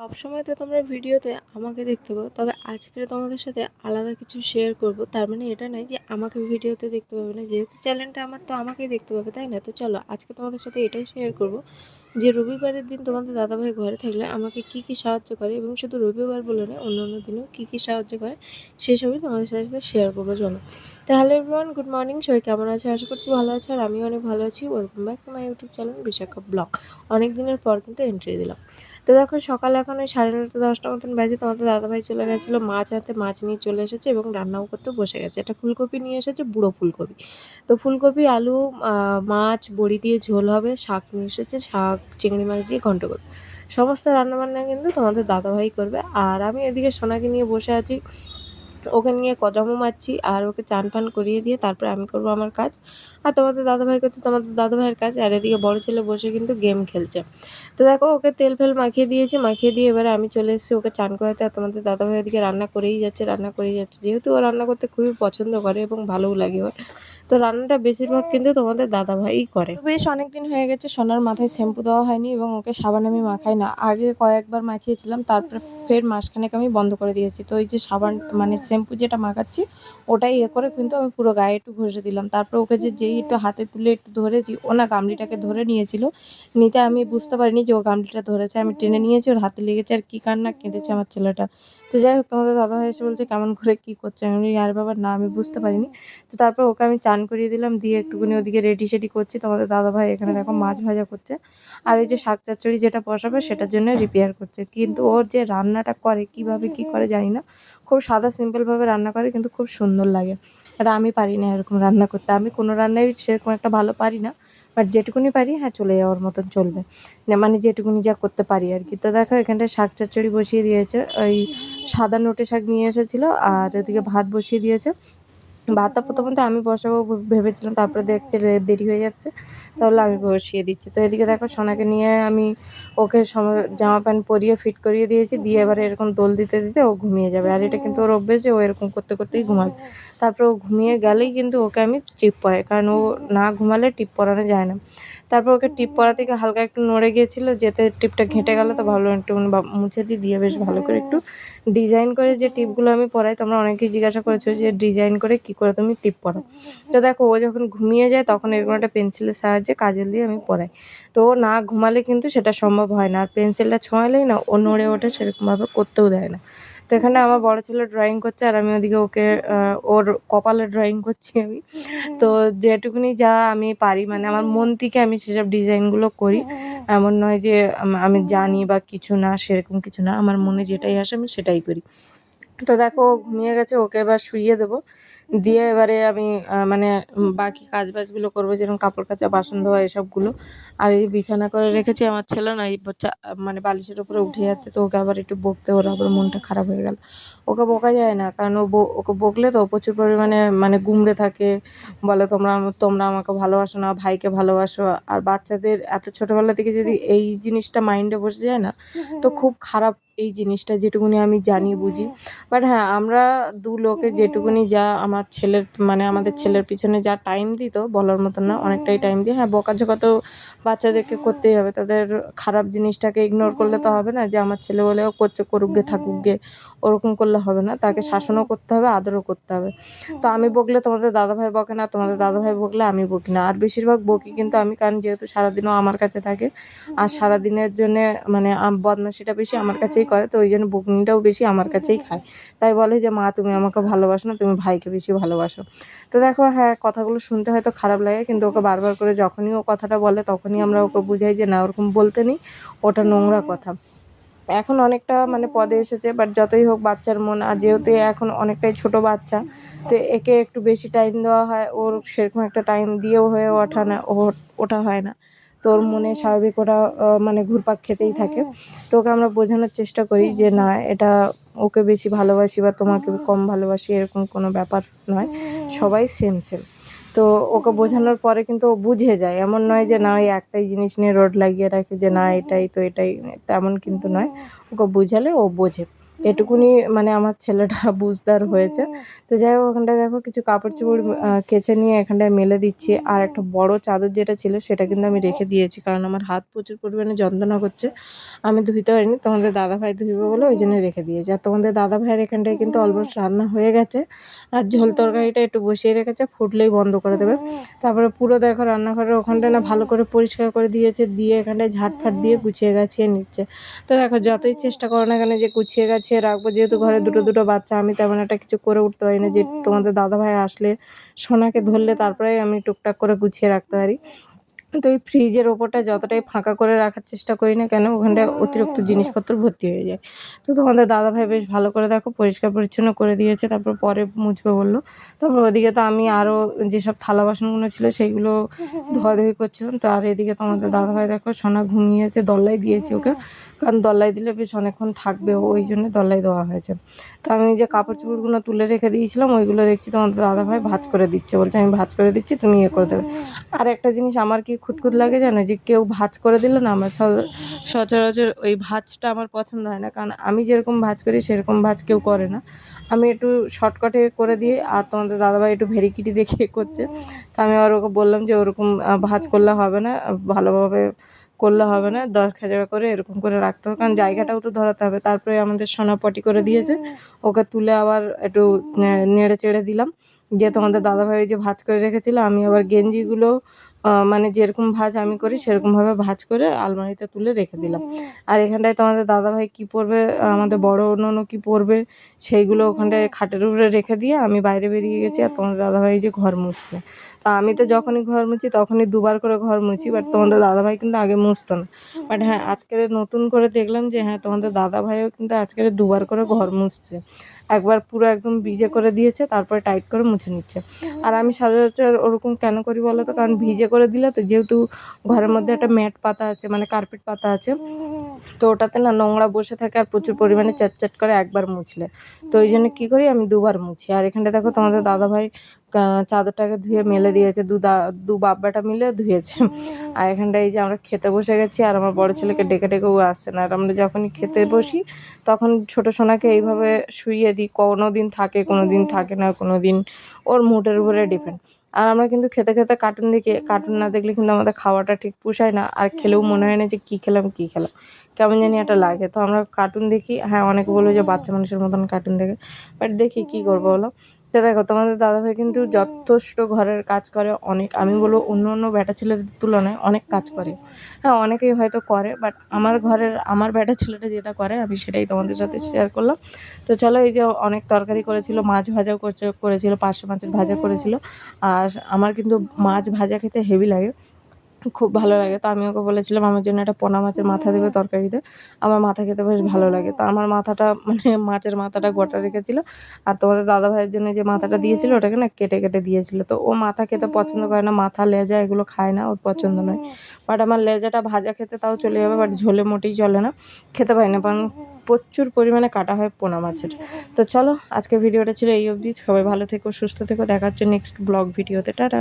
সবসময় তো তোমরা ভিডিওতে আমাকে দেখতে পাও, তবে আজকে তোমাদের সাথে আলাদা কিছু শেয়ার করব। তার মানে এটা নয় যে আমাকে ভিডিওতে দেখতে পাবে না, যেহেতু চ্যানেলটা আমার, তো আমাকেই দেখতে পাবে, তাই না? তো চলো আজকে তোমাদের সাথে এটাই শেয়ার করব যে রবিবারের দিন তোমাদের দাদাভাই ঘরে থাকলে আমাকে কি কি সাহায্য করে, এবং শুধু রবিবার বলে নয় অন্য দিনেও কি কি সাহায্য করে সেসবই তোমাদের সাথে শেয়ার করবো। চলো তাহলে এভরিওয়ান, গুড মর্নিং। সবাই কেমন আছে? আশা করছি ভালো আছে, আর আমিও অনেক ভালো আছি। Welcome back to my YouTube channel Bishakha vlog. অনেক দিনের পর কিন্তু এন্ট্রি দিলাম। তো দেখো সকাল এখন ওই 9:30-10টা মতন বাজে। তোমাদের দাদাভাই চলে গেছিলো মাছ আনতে, মাছ নিয়ে চলে এসেছে এবং রান্নাও করতে বসে গেছে। একটা ফুলকপি নিয়ে এসেছে, বুড়ো ফুলকপি। তো ফুলকপি, আলু, মাছ, বড়ি দিয়ে ঝোল হবে। শাক নিয়ে এসেছে, শাক চিংড়ি মাছ দিয়ে ঘন্ট করবে। সমস্ত রান্নাবান্না কিন্তু তোমাদের দাদাভাই করবে। আর আমি এদিকে সোনাকে নিয়ে বসে আছি, ওকে নিয়ে কদমও মারছি, আর ওকে চান ফান করিয়ে দিয়ে তারপরে আমি করবো আমার কাজ, আর তোমাদের দাদাভাই করছে তোমাদের দাদাভাইয়ের কাজ। আর এদিকে বড় ছেলে বসে কিন্তু গেম খেলছে। তো দেখো ওকে তেল ফেল মাখিয়ে দিয়েছি, মাখিয়ে দিয়ে এবারে আমি চলে এসেছি ওকে চান করাতে। আর তোমাদের দাদাভাই এদিকে রান্না করেই যাচ্ছে, যেহেতু ও রান্না করতে খুবই পছন্দ করে এবং ভালোও লাগে ওর। তো রান্নাটা বেশিরভাগ কিন্তু তোমাদের দাদাভাই করে। তো বেশ অনেকদিন হয়ে গেছে সোনার মাথায় শ্যাম্পু দেওয়া হয়নি, এবং ওকে সাবান আমি মাখাই না। আগে কয়েকবার মাখিয়েছিলাম, তারপর ফের মাসখানেক আমি বন্ধ করে দিয়েছি। তো এই যে সাবান মানে শ্যাম্পু যেটা মাখাচ্ছি ওটাই করে কিন্তু আমি পুরো গায়ে একটু ঘষে দিলাম। তারপর ওকে যেই একটু হাতে তুলে একটু ধরেছি, ও না গামলিটাকে ধরে নিয়েছিল। নিতে আমি বুঝতে পারিনি যে ও গামলিটা ধরেছে, আমি টেনে নিয়েছি, ওর হাতে লেগেছে, আর কি কান্না কেঁদেছে আমার ছেলেটা। তো যাই হোক, তোমাদের দাদাভাই এসে বলছে কেমন করে কি করছে, আমি বলি আর বাবা না, আমি বুঝতে পারিনি। তো তারপর ওকে আমি চান করিয়ে দিলাম, দিয়ে একটুখানি ওদিকে রেডি সেডি করছি। তোমাদের দাদাভাই এখানে দেখো মাছ ভাজা করছে, আর ওই যে শাক চচ্চড়ি যেটা বসাবে সেটার জন্য রিপেয়ার করছে। কিন্তু ওর যে রান্নাটা করে কিভাবে কি করে জানি না, খুব সাদা সিম্পলভাবে রান্না করে, কিন্তু খুব সুন্দর লাগে। আর আমি পারি না এরকম রান্না করতে, আমি কোনো রান্নাই সেরকম একটা ভালো পারি না, বাট যেটুকুনি পারি হ্যাঁ চলে যাওয়ার মতন চলবে না, মানে যেটুকুনি যা করতে পারি আর কি। তো দেখো এখানটায় শাক চচ্চড়ি বসিয়ে দিয়েছে, ওই সাদা নোটে শাক নিয়ে এসেছিলো, আর ওদিকে ভাত বসিয়ে দিয়েছে। ভাতটা প্রথমত আমি বসাবো ভেবেছিলাম, তারপরে দেখছি দেরি হয়ে যাচ্ছে, তাহলে আমি বসিয়ে দিচ্ছি। তো এদিকে দেখো সোনাকে নিয়ে আমি ওকে জামা প্যান্ট পরিয়ে ফিট করিয়ে দিয়েছি, দিয়ে এবারে এরকম দোল দিতে দিতে ও ঘুমিয়ে যাবে। আর এটা কিন্তু ওর অভ্যেস যে ও এরকম করতে করতেই ঘুমাবে। তারপর ও ঘুমিয়ে গেলেই কিন্তু ওকে আমি টিপ পরাই, কারণ ও না ঘুমালে টিপ পরানো যায় না। তারপর ওকে টিপ পরা থেকে হালকা একটু নড়ে গিয়েছিলো, যেতে টিপটা ঘেঁটে গেলো, তো ভাবলাম একটু মুছে দিয়ে বেশ ভালো করে একটু ডিজাইন করে যে টিপগুলো আমি পরাই, তোমরা অনেকেই জিজ্ঞাসা করেছো যে ডিজাইন করে কি করে তুমি টিপ পরাও। তো দেখো ও যখন ঘুমিয়ে যায় তখন এরকম একটা পেন্সিলের সাহায্যে কাজল দিয়ে আমি পরাই। তো ও না ঘুমালে কিন্তু সেটা সম্ভব হয় না, আর পেন্সিলটা ছোঁয়ালেই না ও নড়ে ওঠে, সেরকমভাবে করতেও দেয় না। তো এখানে আমার বড় ছেলে ড্রয়িং করছে, আর আমি ওদিকে ওকে ওর কপালে ড্রয়িং করছি আমি। তো যেটুকুনি যা আমি পারি, মানে আমার মন থেকে আমি সেসব ডিজাইনগুলো করি। এমন নয় যে আমি জানি বা কিছু না, সেরকম কিছু না, আমার মনে যেটাই আসে আমি সেটাই করি। তো দেখো ও ঘুমিয়ে গেছে, ওকে এবার শুইয়ে দেবো, দিয়ে এবারে আমি মানে বাকি কাজবাজগুলো করবো, যেরকম কাপড় কাচা, বাসন ধোয়া, এসবগুলো। আর এই বিছানা করে রেখেছি, আমার ছেলে না এই মানে বালিশের উপরে উঠে যাচ্ছে, তো ওকে আবার একটু বকতে, ওর আবার মনটা খারাপ হয়ে গেল। ওকে বকা যায় না, কারণ ওকে বকলে তো ও প্রচুর পরিমাণে মানে গুমড়ে থাকে, বলে তোমরা তোমরা আমাকে ভালোবাসো না, ভাইকে ভালোবাসো। আর বাচ্চাদের এত ছোটোবেলা থেকে যদি এই জিনিসটা মাইন্ডে বসে যায় না, তো খুব খারাপ এই জিনিসটা, যেটুকুনি আমি জানি বুঝি। বাট হ্যাঁ, আমরা দু লোকে যেটুকুনি যা আমার ছেলের মানে আমাদের ছেলের পিছনে যা টাইম দিত বলার মতন না, অনেকটাই টাইম দিই। হ্যাঁ, বকাঝকা তো বাচ্চাদেরকে করতেই হবে, তাদের খারাপ জিনিসটাকে ইগনোর করলে তো হবে না, যে আমার ছেলে বলেও করছে, করুক গে থাকুক গে, ওরকম করলে হবে না, তাকে শাসনও করতে হবে, আদরও করতে হবে। তো আমি বকলে তোমাদের দাদাভাই বকে না, তোমাদের দাদাভাই বকলে আমি বকি না, আর বেশিরভাগ বকি কিন্তু আমি, কারণ যেহেতু সারাদিনও আমার কাছে থাকে, আর সারাদিনের জন্যে মানে বদমাশিটা বেশি আমার কাছেই করে, তো ওই জন্য বকুনিটাও বেশি আমার কাছেই খায়। তাই বলে যে মা তুমি আমাকে ভালোবাসো না, তুমি ভাইকে বেশি ভালোবাসো। তো দেখো হ্যাঁ, কথাগুলো শুনতে হয়তো খারাপ লাগে, কিন্তু ওকে বারবার করে যখনই ও কথাটা বলে তখনই আমরা ওকে বুঝাই যে না, ওরকম বলতে নেই, ওটা নোংরা কথা। এখন অনেকটা মানে পদে এসেছে, বাট যতই হোক বাচ্চার মন, আর যেহেতু এখন অনেকটাই ছোট বাচ্চা, তো একে একটু বেশি টাইম দেওয়া হয়, ওর সেরকম একটা টাইম দিয়েও হয়ে ওঠা হয় না। তো ওর মনে স্বাভাবিক ওটা মানে ঘুরপাক খেতেই থাকে। তো ওকে আমরা বোঝানোর চেষ্টা করি যে না, এটা ওকে বেশি ভালোবাসি বা তোমাকে কম ভালোবাসি এরকম কোনো ব্যাপার নয়, সবাই সেম সেম। তো তো ওকে বোঝানোর পরে কিন্তু ও বুঝে যায়, এমন নয় যে না ওই একটাই জিনিস নিয়ে রোড লাগিয়ে রাখে যে না এটাই তো এটাই, তেমন কিন্তু নয়। ওকে বুঝালে ও বোঝে, এটুকুনি মানে আমার ছেলেটা বুঝদার হয়েছে। তো যাই হোক, ওখানটায় দেখো কিছু কাপড় চোপড় কেচে নিয়ে এখানটায় মেলে দিচ্ছি। আর একটা বড় চাদর যেটা ছিল সেটা কিন্তু আমি রেখে দিয়েছি, কারণ আমার হাত প্রচুর পরিমাণে যন্ত্রণা করছে, আমি ধুইতে পারিনি, তোমাদের দাদাভাই ধুইবে বলে ওই জন্য রেখে দিয়েছি। আর তোমাদের দাদাভাইয়ের এখানটায় কিন্তু অলমোস্ট রান্না হয়ে গেছে, আর ঝোল তরকারিটা একটু বসিয়ে রেখেছে, ফুটলেই বন্ধ করে দেবে। তারপরে পুরো দেখো রান্নাঘরের ওখানটা না ভালো করে পরিষ্কার করে দিয়েছে, দিয়ে এখানটায় ঝাঁটফাট দিয়ে গুছিয়ে গাছিয়ে নিচ্ছে। তো দেখো যতই চেষ্টা করো না কেন যে গুছিয়ে গাছিয়ে রাখবো, যেহেতু ঘরে দুটো দুটো বাচ্চা, আমি তেমন একটা কিছু করে উঠতে পারি না যে তোমাদের দাদাভাই আসলে সোনাকে ধরলে তারপরে আমি টুকটাক করে গুছিয়ে রাখতে পারি। তো এই ফ্রিজের ওপরটা যতটাই ফাঁকা করে রাখার চেষ্টা করি না কেন, ওখানটায় অতিরিক্ত জিনিসপত্র ভর্তি হয়ে যায়। তো তোমাদের দাদাভাই বেশ ভালো করে দেখো পরিষ্কার পরিচ্ছন্ন করে দিয়েছে, তারপর পরে মুছবে বললো। তারপর ওদিকে তো আমি আরও যেসব থালা বাসনগুলো ছিল সেইগুলো ধোয়াধুয়ি করছিলাম। তো আর এদিকে তোমাদের দাদাভাই দেখো সোনা ঘুমিয়েছে, দল্লাই দিয়েছি ওকে, কারণ দল্লাই দিলে বেশ অনেকক্ষণ থাকবে, ওই জন্য দল্লাই দেওয়া হয়েছে। তো আমি যে কাপড় চোপড়গুলো তুলে রেখে দিয়েছিলাম ওইগুলো দেখছি তোমাদের দাদাভাই ভাঁজ করে দিচ্ছে, বলছে আমি ভাঁজ করে দিচ্ছি, তুমি ইয়ে করে দেবে। আর একটা জিনিস আমার কি খুঁতখুত লাগে জানো, যে কেউ ভাঁজ করে দিলে না আমার সচরাচর ওই ভাঁজটা আমার পছন্দ হয় না, কারণ আমি যেরকম ভাঁজ করি সেরকম ভাঁজ কেউ করে না। আমি একটু শর্টকাটে করে দিই, আর তোমাদের দাদাভাই একটু ভেরিকিটি দেখিয়ে করছে। তো আমি আর ওকে বললাম যে ওরকম ভাঁজ করলে হবে না, ভালোভাবে করলে হবে না, 10 খাজা করে এরকম করে রাখতে হবে, কারণ জায়গাটাও তো ধরাতে হবে। তারপরে আমাদের সোনা পটি করে দিয়েছে, ওকে তুলে আবার একটু নেড়ে চেড়ে দিলাম, দিয়ে তোমাদের দাদাভাই যে ভাঁজ করে রেখেছিলো, আমি আবার গেঞ্জিগুলো মানে যেরকম ভাঁজ আমি করি সেরকমভাবে ভাঁজ করে আলমারিতে তুলে রেখে দিলাম। আর এখানটায় তোমাদের দাদাভাই কী পরবে, আমাদের বড় ননু কী পরবে সেইগুলো ওখানটায় খাটের উপরে রেখে দিয়ে আমি বাইরে বেরিয়ে গেছি। আর তোমাদের দাদাভাই যে ঘর মুছছে, তো আমি তো যখনই ঘর মুছি তখনই দুবার করে ঘর মুছি, বাট তোমাদের দাদাভাই কিন্তু আগে মুছতো না। বাট হ্যাঁ, আজকের নতুন করে দেখলাম যে হ্যাঁ তোমাদের দাদাভাইও কিন্তু আজকের দুবার করে ঘর মুছছে, একবার পুরো একদম ভিজে করে দিয়েছে, তারপরে টাইট করে মুছে নিচ্ছে। আর আমি সচরাচর ওরকম কেন করি বলো তো, কারণ ভিজে করে দিলে তো, যেহেতু ঘরের মধ্যে একটা ম্যাট পাতা আছে মানে কার্পেট পাতা আছে, তো ওটাতে না নোংরা বসে থাকে আর প্রচুর পরিমাণে চ্যাটচ্যাট করে একবার মুছলে। তো ওই জন্য কী করি, আমি দুবার মুছি। আর এখানটা দেখো তোমাদের দাদাভাই চাদরটাকে ধুয়ে মেলে দিয়েছে, দু বাপ বেটা মিলে ধুয়েছে। আর এখানটায় এই যে আমরা খেতে বসে গেছি, আর আমার বড় ছেলেকে ডেকে ডেকে ও আসছে না। আর আমরা যখনই খেতে বসি তখন ছোটো সোনাকে এইভাবে শুইয়ে দিই, কোনো দিন থাকে কোনো দিন থাকে না, কোনো দিন ওর মুডের উপরে ডিপেন্ড। আর আমরা কিন্তু খেতে খেতে কার্টুন দেখি, কার্টুন না দেখলে কিন্তু আমাদের খাওয়াটা ঠিক পোষায় না, আর খেলেও মনে হয় না যে কী খেলাম কেমন জানি একটা লাগে। তো আমরা কার্টুন দেখি, হ্যাঁ অনেকে বলবে যে বাচ্চা মানুষের মতন কার্টুন দেখে, বাট দেখি কী করবো বলো। তো দেখো তোমাদের দাদাভাই কিন্তু যথেষ্ট ঘরের কাজ করে অনেক, আমি বলবো অন্য অন্য বেটা ছেলেদের তুলনায় অনেক কাজ করে। হ্যাঁ অনেকেই হয়তো করে, বাট আমার বেটা ছেলেটা যেটা করে আমি সেটাই তোমাদের সাথে শেয়ার করলাম। তো চলো, এই যে অনেক তরকারি করেছিল, মাছ ভাজাও করেছিল, পার্শে মাছের ভাজা করেছিল। আর আমার কিন্তু মাছ ভাজা খেতে হেভি লাগে, খুব ভালো লাগে। তো আমি ওকে বলেছিলাম আমার জন্য একটা পোনা মাছের মাথা দেবে তরকারিতে, আমার মাথা খেতে বেশ ভালো লাগে। তো আমার মাথাটা মানে মাছের মাথাটা গোটা রেখেছিল, আর তোমাদের দাদাভাইয়ের জন্য যে মাথাটা দিয়েছিল ওটাকে না কেটে কেটে দিয়েছিল। তো ও মাথা খেতে পছন্দ করে না, মাথা লেজা এগুলো খায় না, ওর পছন্দ নয়। বাট আমার লেজাটা ভাজা খেতে তাও চলে যাবে, বাট ঝোলে মোটেই চলে না, খেতে পারি না, কারণ প্রচুর পরিমাণে কাটা হয় পোনা মাছের। তো চলো, আজকে ভিডিওটা ছিল এই অবধি। সবাই ভালো থেকো, সুস্থ থেকো, দেখা হচ্ছে নেক্সট ব্লগ ভিডিওতে। টাটা।